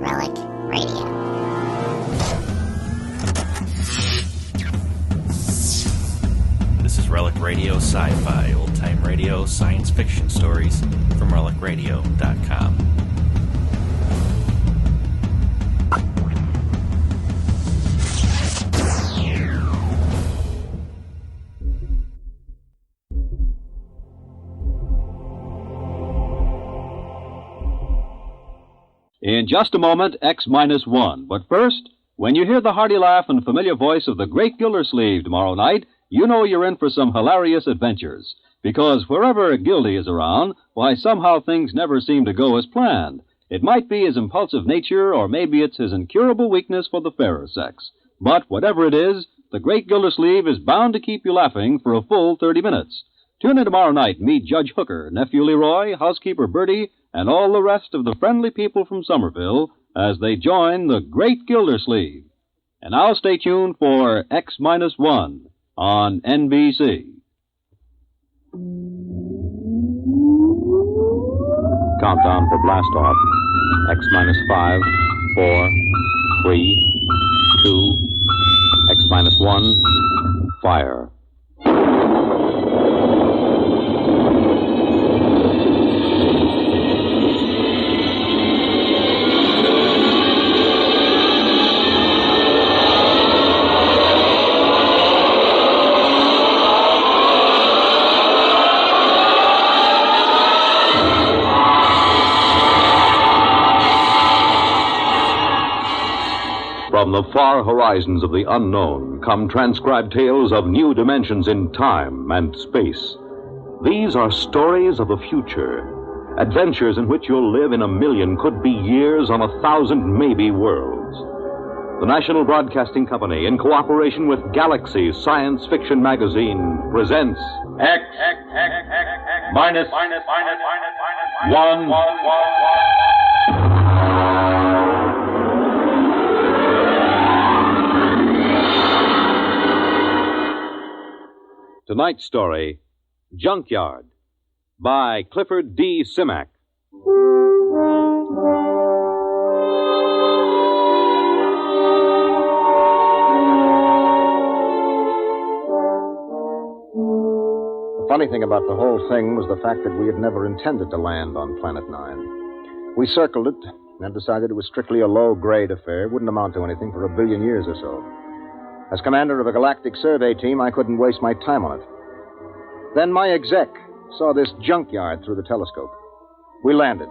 Relic Radio. This is Relic Radio Sci-Fi, old-time radio, science fiction stories from relicradio.com. In just a moment, X-1. But first, when you hear the hearty laugh and familiar voice of the great Gildersleeve tomorrow night, you know you're in for some hilarious adventures. Because wherever Gildy is around, why, somehow things never seem to go as planned. It might be his impulsive nature, or maybe it's his incurable weakness for the fairer sex. But whatever it is, the great Gildersleeve is bound to keep you laughing for a full 30 minutes. Tune in tomorrow night and meet Judge Hooker, Nephew Leroy, Housekeeper Bertie, and all the rest of the friendly people from Somerville as they join the great Gildersleeve. And now stay tuned for X-1 on NBC. Countdown for blast-off. X-5, 4, 3, 2, X-1, fire. From the far horizons of the unknown come transcribed tales of new dimensions in time and space. These are stories of the future, adventures in which you'll live in a million, could be years, on 1,000 maybe worlds. The National Broadcasting Company, in cooperation with Galaxy Science Fiction magazine, presents X minus 1. Tonight's story, Junkyard, by Clifford D. Simak. The funny thing about the whole thing was the fact that we had never intended to land on Planet 9. We circled it and decided it was strictly a low-grade affair. It wouldn't amount to anything for 1 billion years or so. As commander of a galactic survey team, I couldn't waste my time on it. Then my exec saw this junkyard through the telescope. We landed,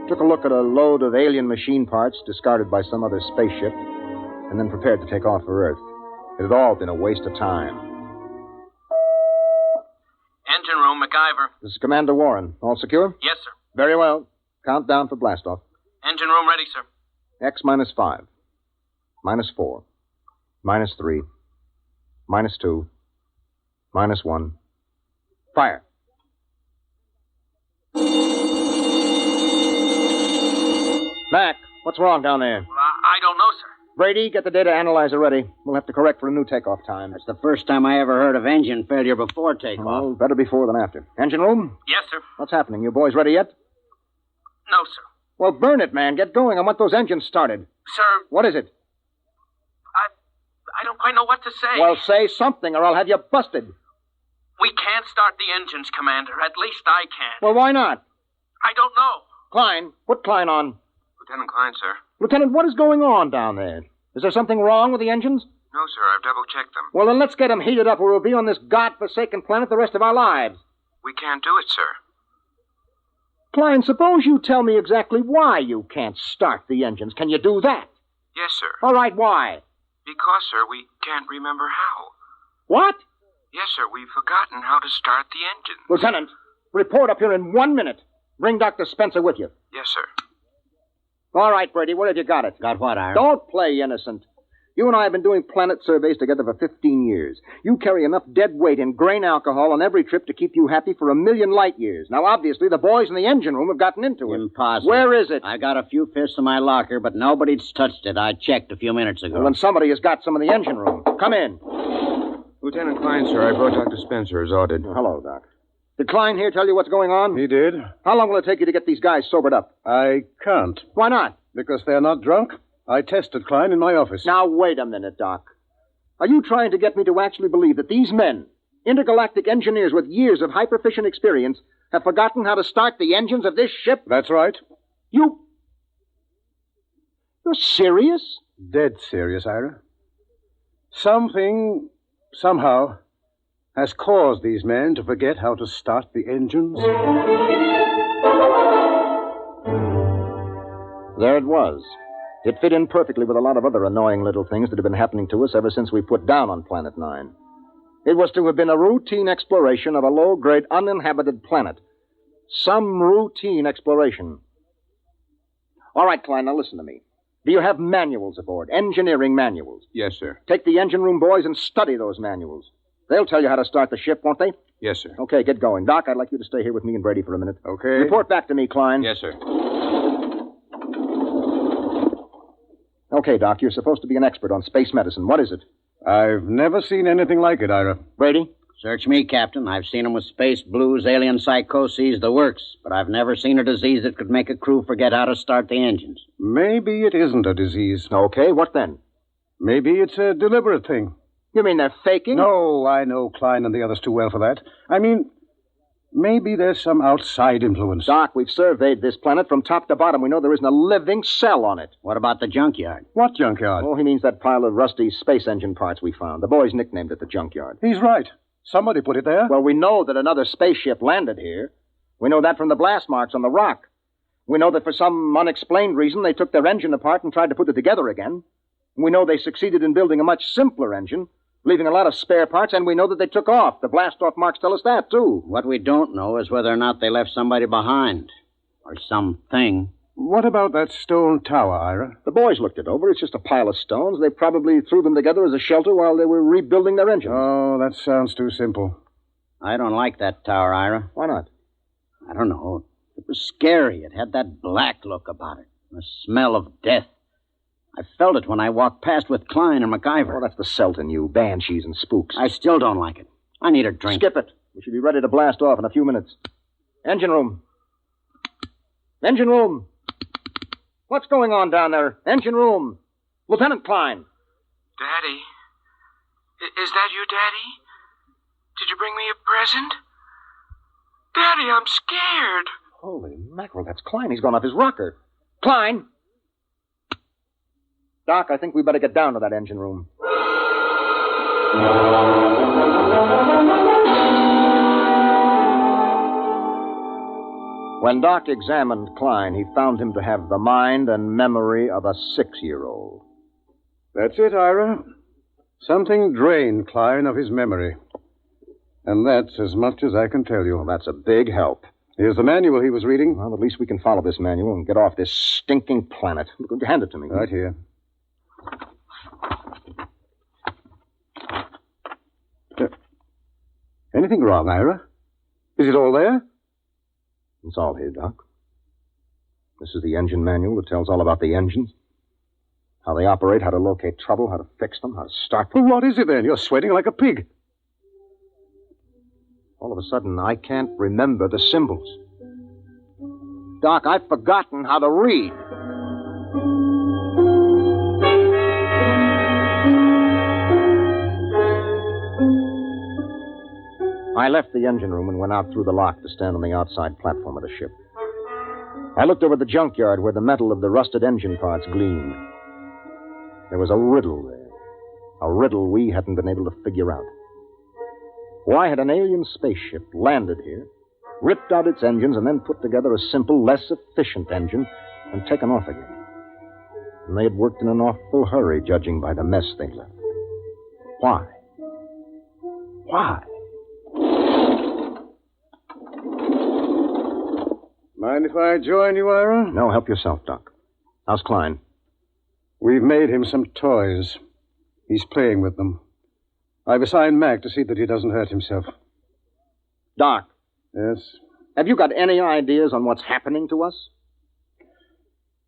took a look at a load of alien machine parts discarded by some other spaceship, and then prepared to take off for Earth. It had all been a waste of time. Engine room, MacGyver. This is Commander Warren. All secure? Yes, sir. Very well. Countdown for blastoff. Engine room ready, sir. X-5, -4, -3, -2, -1. Fire. Mac, what's wrong down there? Well, I don't know, sir. Brady, get the data analyzer ready. We'll have to correct for a new takeoff time. That's the first time I ever heard of engine failure before takeoff. Well, better before than after. Engine room? Yes, sir. What's happening? You boys ready yet? No, sir. Well, burn it, man. Get going. I want those engines started. Sir, What is it? I don't quite know what to say. Well, say something or I'll have you busted. We can't start the engines, Commander. At least I can't. Well, why not? I don't know. Klein, put Klein on. Lieutenant Klein, sir. Lieutenant, what is going on down there? Is there something wrong with the engines? No, sir. I've double-checked them. Well, then let's get them heated up or we'll be on this godforsaken planet the rest of our lives. We can't do it, sir. Klein, suppose you tell me exactly why you can't start the engines. Can you do that? Yes, sir. All right, why? Because, sir, we can't remember how. What? Yes, sir. We've forgotten how to start the engines. Lieutenant, report up here in 1 minute. Bring Dr. Spencer with you. Yes, sir. All right, Brady, where have you got it? Got what, Ira? Don't play innocent. You and I have been doing planet surveys together for 15 years. You carry enough dead weight in grain alcohol on every trip to keep you happy for 1,000,000 light years. Now, obviously, the boys in the engine room have gotten into it. Impossible. Where is it? I got a few fifths in my locker, but nobody's touched it. I checked a few minutes ago. Well, then somebody has got some in the engine room. Come in. Lieutenant Klein, sir, I brought Dr. Spencer as ordered. Hello, Doc. Did Klein here tell you what's going on? He did? How long will it take you to get these guys sobered up? I can't. Why not? Because they're not drunk? I tested Klein in my office. Now, wait a minute, Doc. Are you trying to get me to actually believe that these men, intergalactic engineers with years of hyperfission experience, have forgotten how to start the engines of this ship? That's right. You're serious? Dead serious, Ira. Something, somehow, has caused these men to forget how to start the engines. There it was. It fit in perfectly with a lot of other annoying little things that have been happening to us ever since we put down on Planet 9. It was to have been a routine exploration of a low-grade, uninhabited planet. Some routine exploration. All right, Klein, now listen to me. Do you have manuals aboard? Engineering manuals? Yes, sir. Take the engine room boys and study those manuals. They'll tell you how to start the ship, won't they? Yes, sir. Okay, get going. Doc, I'd like you to stay here with me and Brady for a minute. Okay. Report back to me, Klein. Yes, sir. Okay, Doc, you're supposed to be an expert on space medicine. What is it? I've never seen anything like it, Ira. Brady? Search me, Captain. I've seen 'em with space blues, alien psychoses, the works. But I've never seen a disease that could make a crew forget how to start the engines. Maybe it isn't a disease. Okay, what then? Maybe it's a deliberate thing. You mean they're faking? No, I know Klein and the others too well for that. I mean, maybe there's some outside influence. Doc, we've surveyed this planet from top to bottom. We know there isn't a living cell on it. What about the junkyard? What junkyard? Oh, he means that pile of rusty space engine parts we found. The boys nicknamed it the junkyard. He's right. Somebody put it there. Well, we know that another spaceship landed here. We know that from the blast marks on the rock. We know that for some unexplained reason they took their engine apart and tried to put it together again. We know they succeeded in building a much simpler engine, leaving a lot of spare parts, and we know that they took off. The blast-off marks tell us that, too. What we don't know is whether or not they left somebody behind. Or something. What about that stone tower, Ira? The boys looked it over. It's just a pile of stones. They probably threw them together as a shelter while they were rebuilding their engines. Oh, that sounds too simple. I don't like that tower, Ira. Why not? I don't know. It was scary. It had that black look about it. The smell of death. I felt it when I walked past with Klein and MacIver. Oh, that's the Celt in you. Banshees and spooks. I still don't like it. I need a drink. Skip it. We should be ready to blast off in a few minutes. Engine room. Engine room. What's going on down there? Engine room. Lieutenant Klein. Daddy? Is that you, Daddy? Did you bring me a present? Daddy, I'm scared. Holy mackerel, that's Klein. He's gone off his rocker. Klein! Doc, I think we better get down to that engine room. When Doc examined Klein, he found him to have the mind and memory of a 6-year-old. That's it, Ira. Something drained Klein of his memory. And that's as much as I can tell you. Well, that's a big help. Here's the manual he was reading. Well, at least we can follow this manual and get off this stinking planet. Hand it to me. Right here. Anything wrong, Ira? Is it all there? It's all here, Doc. This is the engine manual that tells all about the engines. How they operate, how to locate trouble, how to fix them, how to start them. Well, what is it then? You're sweating like a pig. All of a sudden, I can't remember the symbols. Doc, I've forgotten how to read. I left the engine room and went out through the lock to stand on the outside platform of the ship. I looked over the junkyard where the metal of the rusted engine parts gleamed. There was a riddle there. A riddle we hadn't been able to figure out. Why had an alien spaceship landed here, ripped out its engines, and then put together a simple, less efficient engine and taken off again? And they had worked in an awful hurry, judging by the mess they'd left. Why? Why? Mind if I join you, Ira? No, help yourself, Doc. How's Klein? We've made him some toys. He's playing with them. I've assigned Mac to see that he doesn't hurt himself. Doc. Yes? Have you got any ideas on what's happening to us?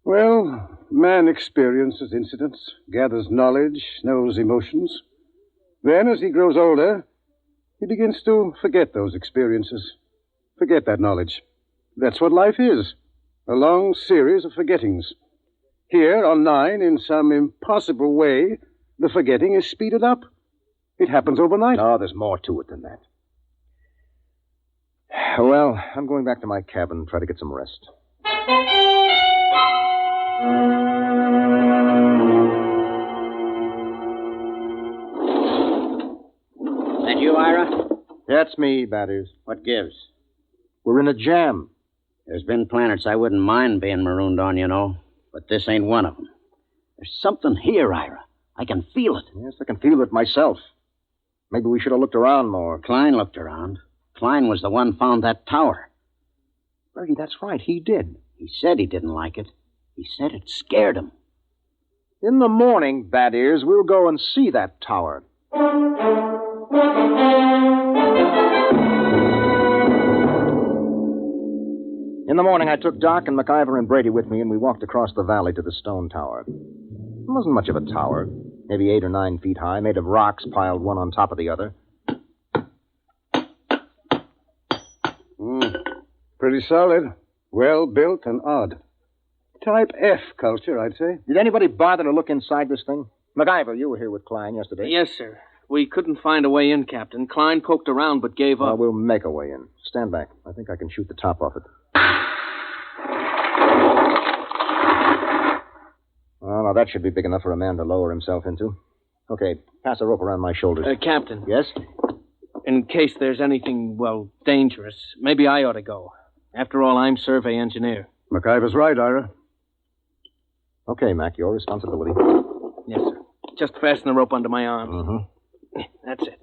Well, man experiences incidents, gathers knowledge, knows emotions. Then, as he grows older, he begins to forget those experiences, forget that knowledge. That's what life is, a long series of forgettings. Here on 9, in some impossible way, the forgetting is speeded up. It happens overnight. No, there's more to it than that. Well, I'm going back to my cabin and try to get some rest. That you, Ira? That's me, Batters. What gives? We're in a jam. There's been planets I wouldn't mind being marooned on, you know. But this ain't one of them. There's something here, Ira. I can feel it. Yes, I can feel it myself. Maybe we should have looked around more. Klein looked around. Klein was the one found that tower. Bertie, that's right. He did. He said he didn't like it. He said it scared him. In the morning, Bad Ears, we'll go and see that tower. In the morning, I took Doc and MacIver and Brady with me, and we walked across the valley to the stone tower. It wasn't much of a tower, maybe 8 or 9 feet high, made of rocks piled one on top of the other. Pretty solid. Well built and odd. Type F culture, I'd say. Did anybody bother to look inside this thing? MacIver, you were here with Klein yesterday. Yes, sir. We couldn't find a way in, Captain. Klein poked around but gave up. Well, we'll make a way in. Stand back. I think I can shoot the top off it. Oh, now that should be big enough for a man to lower himself into. Okay, pass a rope around my shoulders. Captain. Yes? In case there's anything, dangerous, maybe I ought to go. After all, I'm survey engineer. MacIver's right, Ira. Okay, Mac, your responsibility. Yes, sir. Just fasten the rope under my arms. Mm-hmm. That's it.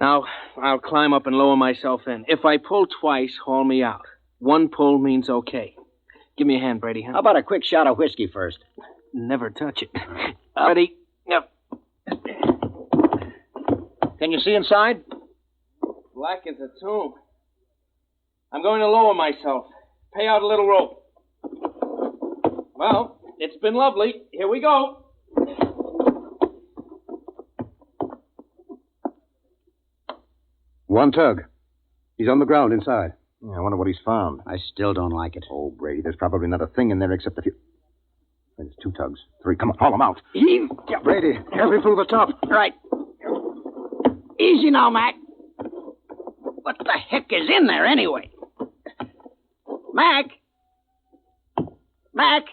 Now, I'll climb up and lower myself in. If I pull twice, haul me out. One pull means okay. Give me a hand, Brady. Huh? How about a quick shot of whiskey first? Never touch it. Ready? Yep. Can you see inside? Black as a tomb. I'm going to lower myself. Pay out a little rope. Well, it's been lovely. Here we go. One tug. He's on the ground inside. Yeah, I wonder what he's found. I still don't like it. Oh, Brady, there's probably not a thing in there except a few... There's 2 tugs. 3. Come on, haul them out. Brady, help me through the top. Right. Easy now, Mac. What the heck is in there, anyway? Mac? Mac?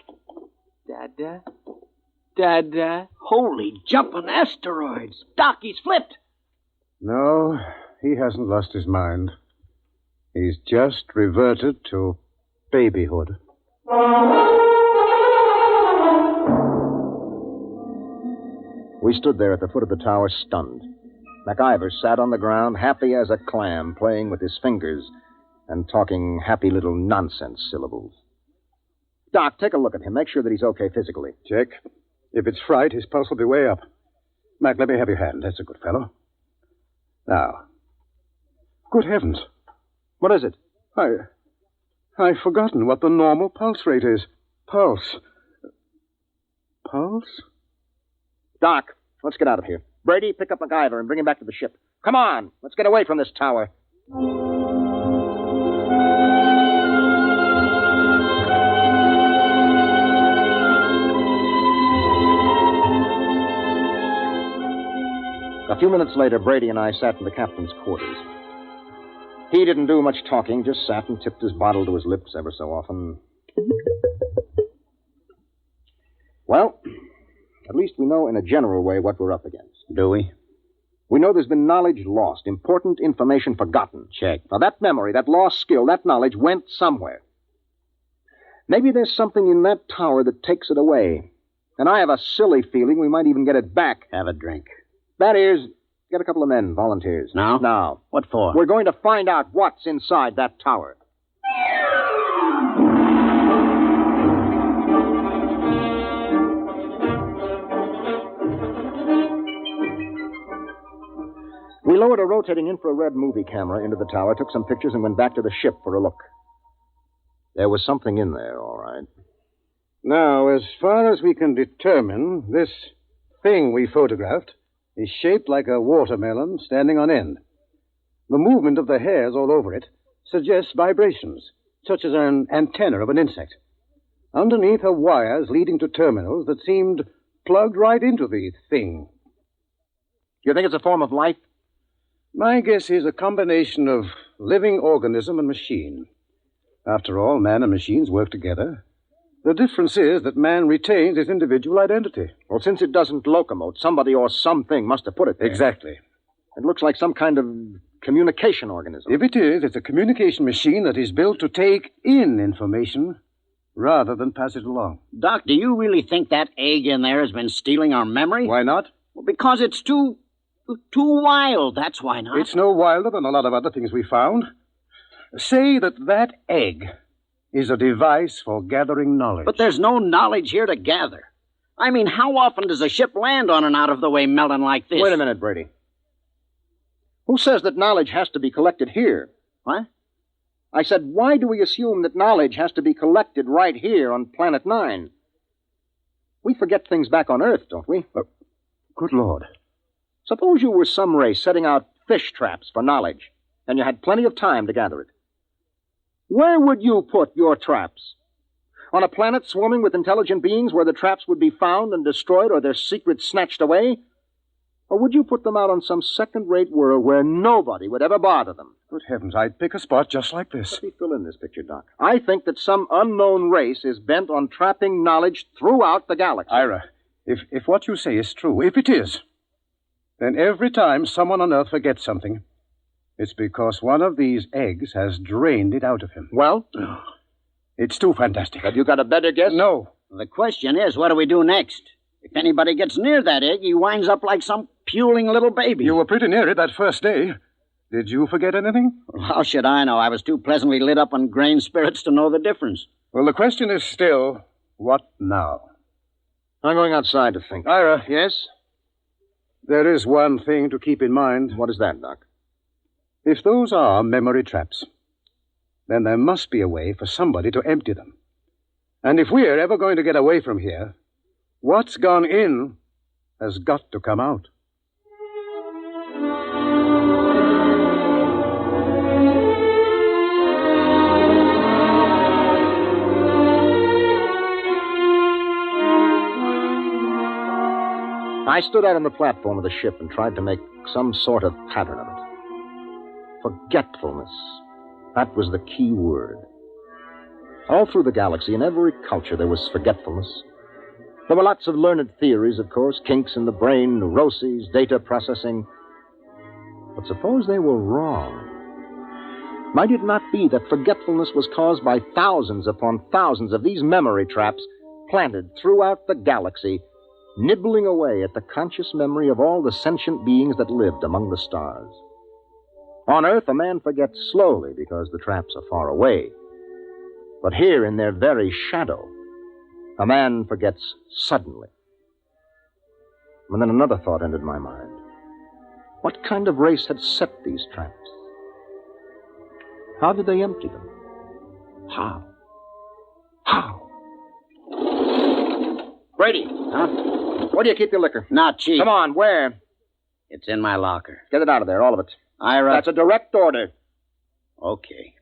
Dada? Holy jumping asteroids. Doc, he's flipped. No, he hasn't lost his mind. He's just reverted to babyhood. We stood there at the foot of the tower, stunned. MacIver sat on the ground, happy as a clam, playing with his fingers and talking happy little nonsense syllables. Doc, take a look at him. Make sure that he's okay physically. Check. If it's fright, his pulse will be way up. Mac, let me have your hand. That's a good fellow. Now. Good heavens. What is it? I've forgotten what the normal pulse rate is. Pulse? Doc, let's get out of here. Brady, pick up MacIver and bring him back to the ship. Come on, let's get away from this tower. A few minutes later, Brady and I sat in the captain's quarters. He didn't do much talking, just sat and tipped his bottle to his lips ever so often. Well, at least we know in a general way what we're up against. Do we? We know there's been knowledge lost, important information forgotten. Check. Now, that memory, that lost skill, that knowledge went somewhere. Maybe there's something in that tower that takes it away. And I have a silly feeling we might even get it back. Have a drink. That is, get a couple of men, volunteers. Now? Now. What for? We're going to find out what's inside that tower. We lowered a rotating infrared movie camera into the tower, took some pictures, and went back to the ship for a look. There was something in there, all right. Now, as far as we can determine, this thing we photographed is shaped like a watermelon standing on end. The movement of the hairs all over it suggests vibrations, such as an antenna of an insect. Underneath are wires leading to terminals that seemed plugged right into the thing. You think it's a form of life? My guess is a combination of living organism and machine. After all, man and machines work together. The difference is that man retains his individual identity. Well, since it doesn't locomote, somebody or something must have put it there. Exactly. It looks like some kind of communication organism. If it is, it's a communication machine that is built to take in information rather than pass it along. Doc, do you really think that egg in there has been stealing our memory? Why not? Well, because it's too wild. That's why not. It's no wilder than a lot of other things we found. Say that egg is a device for gathering knowledge. But there's no knowledge here to gather. I mean, how often does a ship land on an out-of-the-way melon like this? Wait a minute, Brady. Who says that knowledge has to be collected here? What? I said, why do we assume that knowledge has to be collected right here on Planet 9? We forget things back on Earth, don't we? Good Lord. Suppose you were some race setting out fish traps for knowledge, and you had plenty of time to gather it. Where would you put your traps? On a planet swarming with intelligent beings where the traps would be found and destroyed or their secrets snatched away? Or would you put them out on some second-rate world where nobody would ever bother them? Good heavens, I'd pick a spot just like this. Let me fill in this picture, Doc. I think that some unknown race is bent on trapping knowledge throughout the galaxy. Ira, if what you say is true, if it is, then every time someone on Earth forgets something, it's because one of these eggs has drained it out of him. Well? It's too fantastic. Have you got a better guess? No. The question is, what do we do next? If anybody gets near that egg, he winds up like some puling little baby. You were pretty near it that first day. Did you forget anything? Well, how should I know? I was too pleasantly lit up on grain spirits to know the difference. Well, the question is still, what now? I'm going outside to think. Ira. Yes? There is one thing to keep in mind. What is that, Doc? If those are memory traps, then there must be a way for somebody to empty them. And if we're ever going to get away from here, what's gone in has got to come out. I stood out on the platform of the ship and tried to make some sort of pattern of it. Forgetfulness. That was the key word. All through the galaxy, in every culture, there was forgetfulness. There were lots of learned theories, of course, kinks in the brain, neuroses, data processing. But suppose they were wrong. Might it not be that forgetfulness was caused by thousands upon thousands of these memory traps planted throughout the galaxy, nibbling away at the conscious memory of all the sentient beings that lived among the stars? On Earth, a man forgets slowly because the traps are far away. But here, in their very shadow, a man forgets suddenly. And then another thought entered my mind. What kind of race had set these traps? How did they empty them? How? Brady. Huh? Where do you keep your liquor? Not cheap. Come on, where? It's in my locker. Get it out of there, all of it. Ira. That's a direct order. Okay.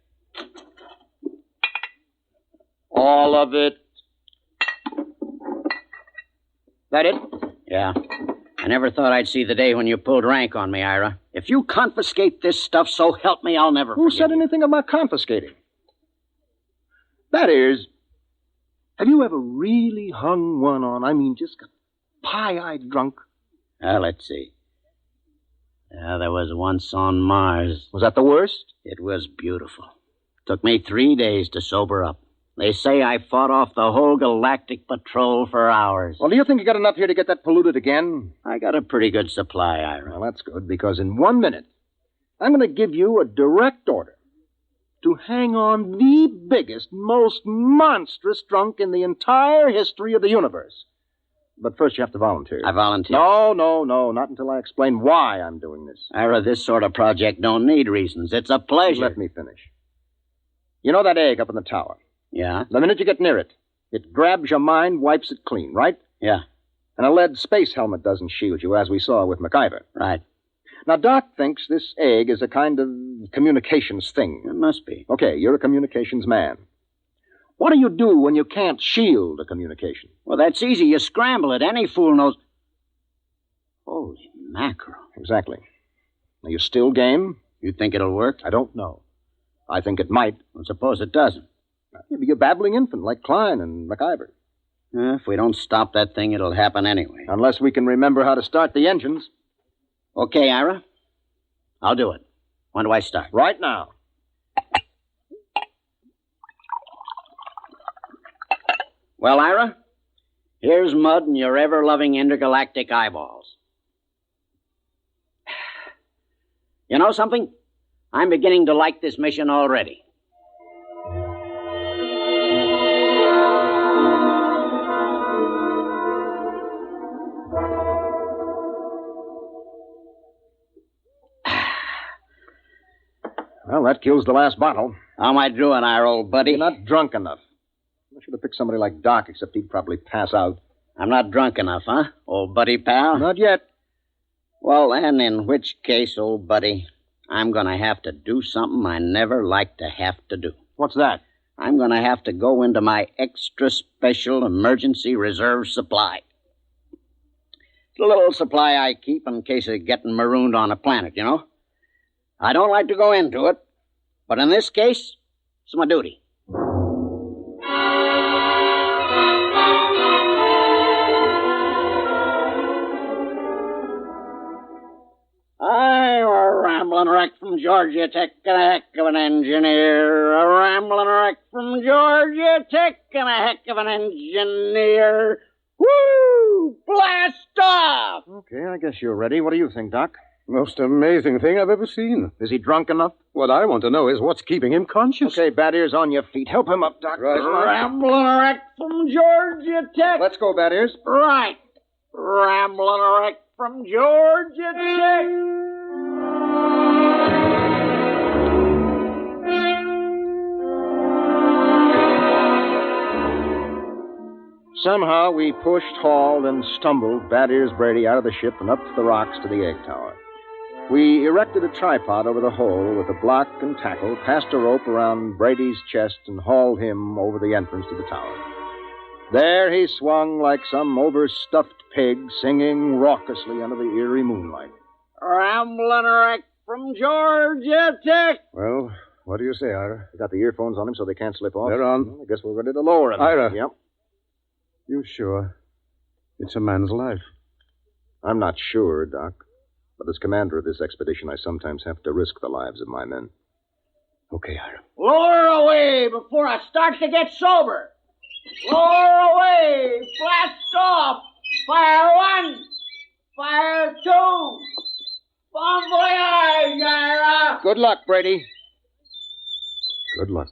All of it. That it? Yeah. I never thought I'd see the day when you pulled rank on me, Ira. If you confiscate this stuff, so help me, I'll never Who forgive said you. anything about confiscating? That is, have you ever really hung one on? I mean, just got pie-eyed drunk? Let's see. There was once on Mars. Was that the worst? It was beautiful. Took me 3 days to sober up. They say I fought off the whole galactic patrol for hours. Well, do you think you got enough here to get that polluted again? I got a pretty good supply, Ira. Well, that's good, because in 1 minute, I'm going to give you a direct order to hang on the biggest, most monstrous drunk in the entire history of the universe. But first you have to volunteer. I volunteer. No, not until I explain why I'm doing this. Ira, this sort of project don't need reasons. It's a pleasure. Let me finish. You know that egg up in the tower? Yeah? The minute you get near it, it grabs your mind, wipes it clean, right? Yeah. And a lead space helmet doesn't shield you, as we saw with MacIver. Right. Now, Doc thinks this egg is a kind of communications thing. It must be. Okay, you're a communications man. What do you do when you can't shield a communication? Well, that's easy. You scramble it. Any fool knows. Holy mackerel. Exactly. Are you still game? You think it'll work? I don't know. I think it might. Well, suppose it doesn't. You'd be a babbling infant like Klein and MacIver. If we don't stop that thing, it'll happen anyway. Unless we can remember how to start the engines. Okay, Ira. I'll do it. When do I start? Right now. Well, Ira, here's mud and your ever-loving intergalactic eyeballs. You know something? I'm beginning to like this mission already. Well, that kills the last bottle. How am I doing, Ira, old buddy? You're not drunk enough. I should have picked somebody like Doc, except he'd probably pass out. I'm not drunk enough, huh, old buddy pal? Not yet. Well, then, in which case, old buddy, I'm going to have to do something I never like to have to do. What's that? I'm going to have to go into my extra special emergency reserve supply. It's a little supply I keep in case of getting marooned on a planet, you know? I don't like to go into it, but in this case, it's my duty. I'm a rambling wreck from Georgia Tech and a heck of an engineer. A rambling wreck from Georgia Tech and a heck of an engineer. Woo! Blast off! Okay, I guess you're ready. What do you think, Doc? Most amazing thing I've ever seen. Is he drunk enough? What I want to know is what's keeping him conscious. Okay, Bad Ears, on your feet. Help him up, Doc. Right. Rambling wreck from Georgia Tech. Let's go, Bad Ears. Right. Rambling wreck from Georgia Tech. Somehow we pushed, hauled, and stumbled Bad Ears Brady out of the ship and up the rocks to the egg tower. We erected a tripod over the hole with a block and tackle, passed a rope around Brady's chest, and hauled him over the entrance to the tower. There he swung like some overstuffed pig, singing raucously under the eerie moonlight. Rambling wreck from Georgia Tech. Well, what do you say, Ira? We got the earphones on him so they can't slip off. They're on. Well, I guess we're ready to lower him. Ira. Yep. You sure? It's a man's life. I'm not sure, Doc. But as commander of this expedition, I sometimes have to risk the lives of my men. Okay, Ira. Lower away before I start to get sober. Lower away. Blast off. Fire one. Fire two. Bon voyage, Ira. Good luck, Brady. Good luck.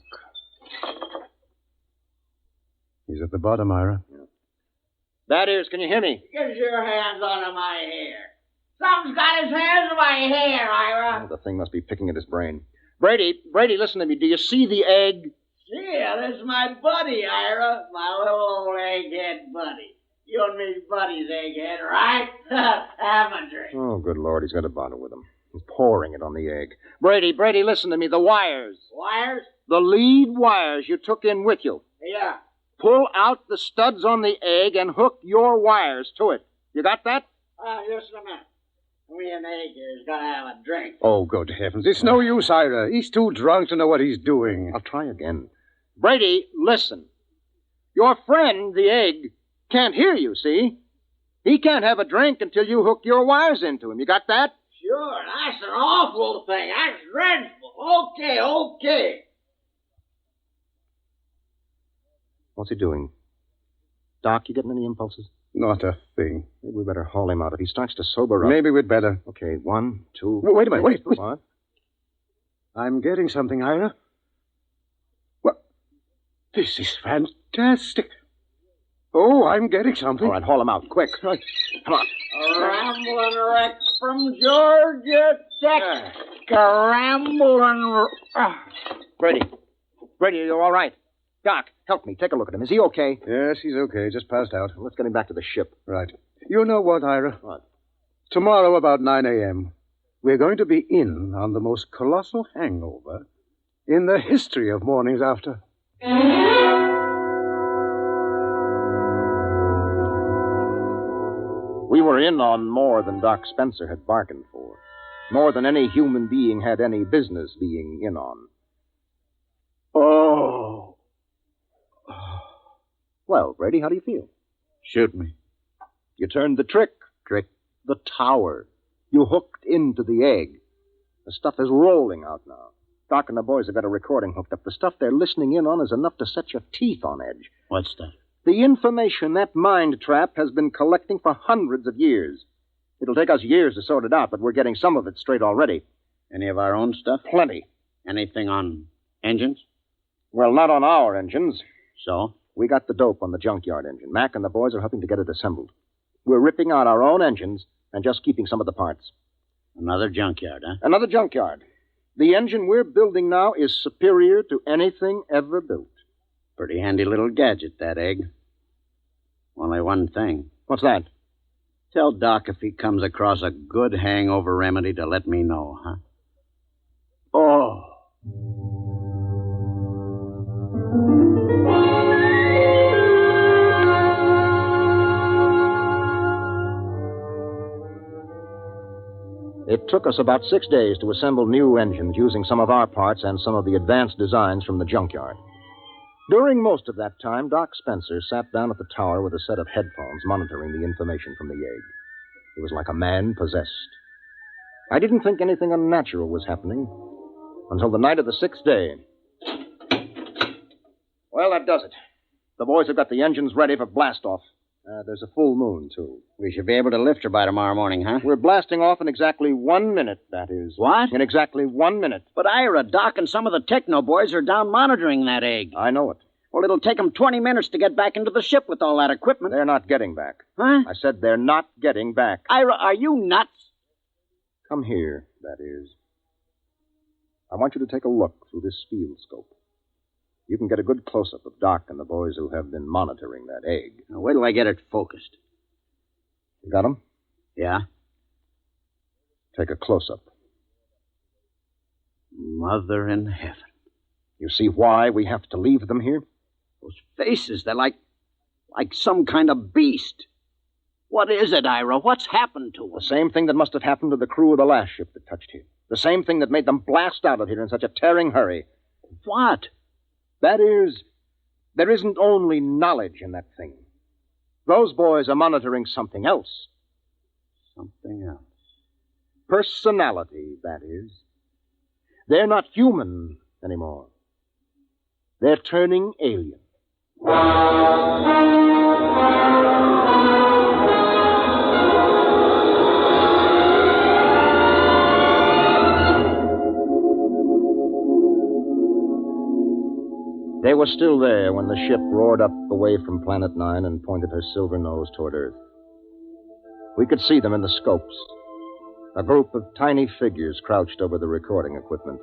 He's at the bottom, Ira. Bad Ears, can you hear me? Get your hands out of my hair. Something's got his hands in my hair, Ira. Oh, the thing must be picking at his brain. Brady, listen to me. Do you see the egg? Yeah, this is my buddy, Ira. My little old egghead buddy. You and me's buddies, egghead, right? Have a drink. Oh, good Lord, he's got a bottle with him. He's pouring it on the egg. Brady, listen to me. The wires. Wires? The lead wires you took in with you. Yeah. Pull out the studs on the egg and hook your wires to it. You got that? Just a minute. Me and Egghead's gotta have a drink. Oh, good heavens. It's no use, Ira. He's too drunk to know what he's doing. I'll try again. Brady, listen. Your friend, the egg, can't hear you, see? He can't have a drink until you hook your wires into him. You got that? Sure, that's an awful thing. That's dreadful. Okay. What's he doing? Doc, you getting any impulses? Not a thing. Maybe we better haul him out. If he starts to sober up... Maybe we'd better. Okay, 1, 2... Wait a minute, wait. What? I'm getting something, Ira. What? This is fantastic. Oh, I'm getting something. All right, haul him out, quick. Right. Come on. A rambling wreck from Georgia Tech. A rambling... Brady, are you all right? Doc, help me. Take a look at him. Is he okay? Yes, he's okay. Just passed out. Let's get him back to the ship. Right. You know what, Ira? What? Tomorrow about 9 a.m., we're going to be in on the most colossal hangover in the history of mornings after. We were in on more than Doc Spencer had bargained for. More than any human being had any business being in on. Oh. Well, Brady, how do you feel? Shoot me. You turned the trick. Trick. The tower. You hooked into the egg. The stuff is rolling out now. Doc and the boys have got a recording hooked up. The stuff they're listening in on is enough to set your teeth on edge. What stuff? The information that mind trap has been collecting for hundreds of years. It'll take us years to sort it out, but we're getting some of it straight already. Any of our own stuff? Plenty. Anything on engines? Well, not on our engines. So? We got the dope on the Junkyard engine. Mac and the boys are helping to get it assembled. We're ripping out our own engines and just keeping some of the parts. Another Junkyard, huh? Another Junkyard. The engine we're building now is superior to anything ever built. Pretty handy little gadget, that egg. Only one thing. What's that? Tell Doc if he comes across a good hangover remedy to let me know, huh? Oh. It took us about 6 days to assemble new engines using some of our parts and some of the advanced designs from the Junkyard. During most of that time, Doc Spencer sat down at the tower with a set of headphones monitoring the information from the egg. It was like a man possessed. I didn't think anything unnatural was happening until the night of the 6th day. Well, that does it. The boys have got the engines ready for blast-off. There's a full moon, too. We should be able to lift her by tomorrow morning, huh? We're blasting off in exactly 1 minute, that is. What? In exactly 1 minute. But Ira, Doc, and some of the techno boys are down monitoring that egg. I know it. Well, it'll take them 20 minutes to get back into the ship with all that equipment. They're not getting back. Huh? I said they're not getting back. Ira, are you nuts? Come here, that is. I want you to take a look through this field scope. You can get a good close-up of Doc and the boys who have been monitoring that egg. Now, wait till I get it focused. You got 'em? Yeah? Take a close-up. Mother in heaven. You see why we have to leave them here? Those faces, they're like some kind of beast. What is it, Ira? What's happened to The them? same thing that must have happened to the crew of the last ship that touched here. The same thing that made them blast out of here in such a tearing hurry. What? That is, there isn't only knowledge in that thing. Those boys are monitoring something else. Something else. Personality, that is. They're not human anymore. They're turning alien. They were still there when the ship roared up away from Planet 9 and pointed her silver nose toward Earth. We could see them in the scopes. A group of tiny figures crouched over the recording equipment,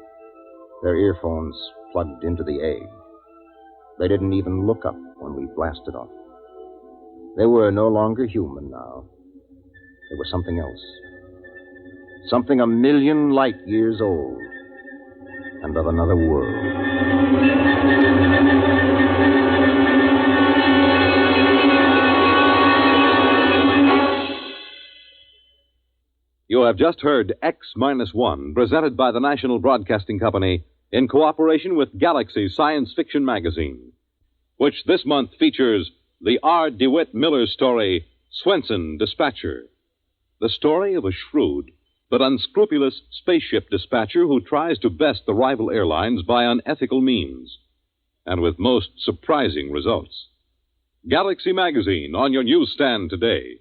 their earphones plugged into the egg. They didn't even look up when we blasted off. They were no longer human now. They were something else. Something 1,000,000 light years old and of another world. You have just heard X-1, presented by the National Broadcasting Company in cooperation with Galaxy Science Fiction magazine, which this month features the R. DeWitt Miller story, Swenson, Dispatcher. The story of a shrewd but unscrupulous spaceship dispatcher who tries to best the rival airlines by unethical means, and with most surprising results. Galaxy magazine on your newsstand today.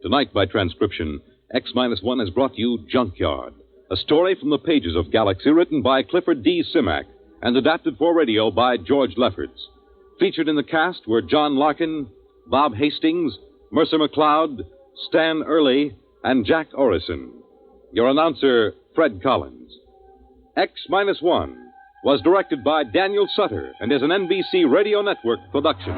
Tonight, by transcription, X-1 has brought you Junkyard, a story from the pages of Galaxy written by Clifford D. Simak and adapted for radio by George Lefferts. Featured in the cast were John Larkin, Bob Hastings, Mercer McLeod, Stan Early, and Jack Orison. Your announcer, Fred Collins. X-1 was directed by Daniel Sutter and is an NBC Radio Network production.